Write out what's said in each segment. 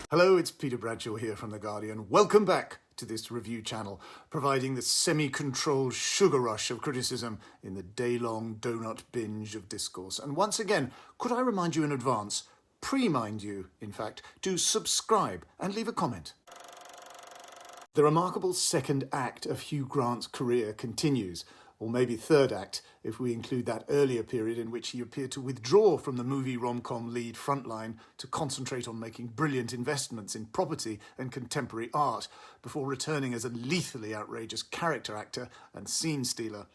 Hello, it's Peter Bradshaw here from The Guardian. Welcome back to this review channel, providing the semi-controlled sugar rush of criticism in the day-long donut binge of discourse. And once again, could I remind you in advance, pre-mind you, in fact, to subscribe and leave a comment. The remarkable second act of Hugh Grant's career continues, or maybe third act, if we include that earlier period in which he appeared to withdraw from the movie rom-com lead frontline to concentrate on making brilliant investments in property and contemporary art, before returning as a lethally outrageous character actor and scene stealer.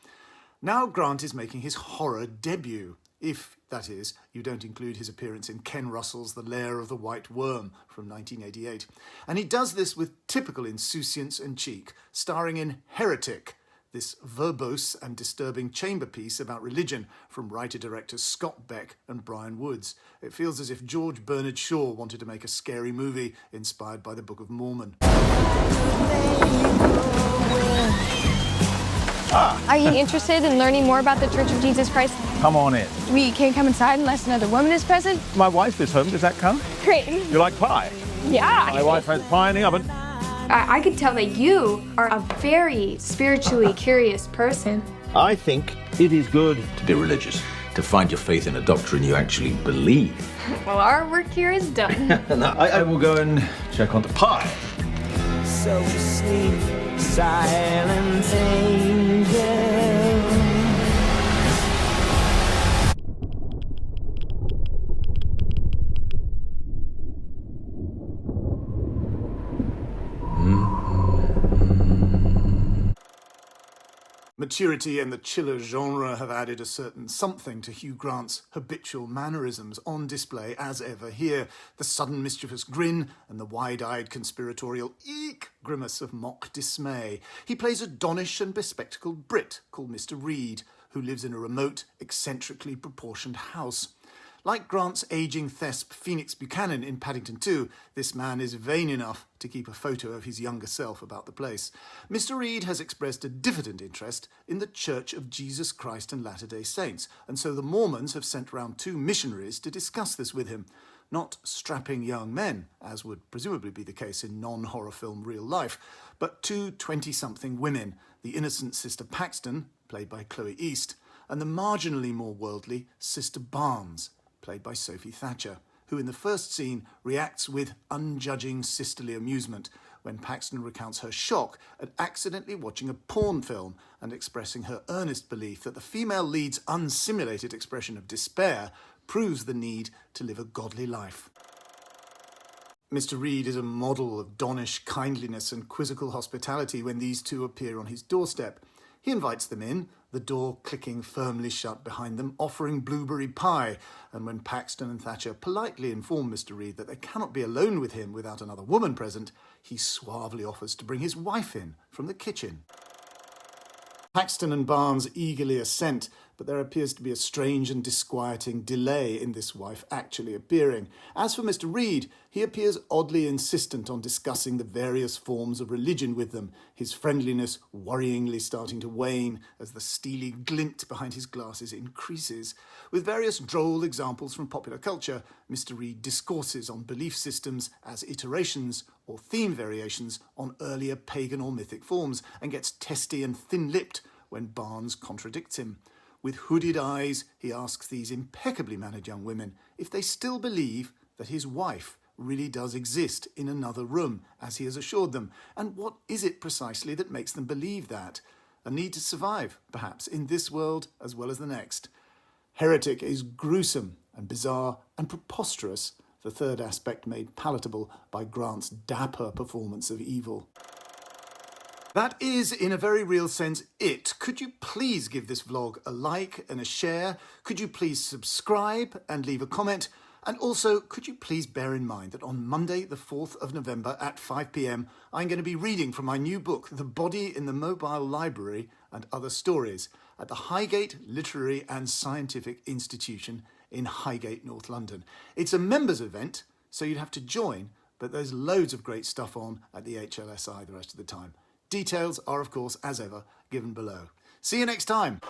Now Grant is making his horror debut, if, that is, you don't include his appearance in Ken Russell's The Lair of the White Worm from 1988. And he does this with typical insouciance and cheek, starring in Heretic, this verbose and disturbing chamber piece about religion from writer-directors Scott Beck and Brian Woods. It feels as if George Bernard Shaw wanted to make a scary movie inspired by the Book of Mormon. Are you interested in learning more about the Church of Jesus Christ? Come on in. We can't come inside unless another woman is present? My wife is home. Does that count? Great. You like pie? Yeah. My wife has pie in the oven. I could tell that you are a very spiritually curious person. I think it is good to be religious, to find your faith in a doctrine you actually believe. Well, our work here is done. Now, I will go and check on the pie. So sleep, silent angel. Maturity and the chiller genre have added a certain something to Hugh Grant's habitual mannerisms, on display as ever here. The sudden mischievous grin and the wide-eyed conspiratorial eek grimace of mock dismay. He plays a donnish and bespectacled Brit called Mr. Reed, who lives in a remote, eccentrically proportioned house. Like Grant's ageing thesp Phoenix Buchanan in Paddington 2, this man is vain enough to keep a photo of his younger self about the place. Mr. Reed has expressed a diffident interest in the Church of Jesus Christ and Latter-day Saints, and so the Mormons have sent round 2 missionaries to discuss this with him. Not strapping young men, as would presumably be the case in non-horror film real life, but 2 20-something women, the innocent Sister Paxton, played by Chloe East, and the marginally more worldly Sister Barnes, played by Sophie Thatcher, who in the first scene reacts with unjudging sisterly amusement when Paxton recounts her shock at accidentally watching a porn film and expressing her earnest belief that the female lead's unsimulated expression of despair proves the need to live a godly life. Mr. Reed is a model of donnish kindliness and quizzical hospitality when these 2 appear on his doorstep. He invites them in, the door clicking firmly shut behind them, offering blueberry pie, and when Paxton and Thatcher politely inform Mr. Reed that they cannot be alone with him without another woman present, he suavely offers to bring his wife in from the kitchen. Paxton and Barnes eagerly assent, but there appears to be a strange and disquieting delay in this wife actually appearing. As for Mr. Reed, he appears oddly insistent on discussing the various forms of religion with them, his friendliness worryingly starting to wane as the steely glint behind his glasses increases. With various droll examples from popular culture, Mr. Reed discourses on belief systems as iterations or theme variations on earlier pagan or mythic forms, and gets testy and thin-lipped when Barnes contradicts him. With hooded eyes, he asks these impeccably mannered young women if they still believe that his wife really does exist in another room, as he has assured them, and what is it precisely that makes them believe that? A need to survive, perhaps, in this world as well as the next. Heretic is gruesome and bizarre and preposterous, the third aspect made palatable by Grant's dapper performance of evil. That is, in a very real sense, it. Could you please give this vlog a like and a share? Could you please subscribe and leave a comment? And also, could you please bear in mind that on Monday, the 4th of November at 5 p.m, I'm going to be reading from my new book, The Body in the Mobile Library and Other Stories, at the Highgate Literary and Scientific Institution in Highgate, North London. It's a members event, so you'd have to join, but there's loads of great stuff on at the HLSI the rest of the time. Details are, of course, as ever, given below. See you next time.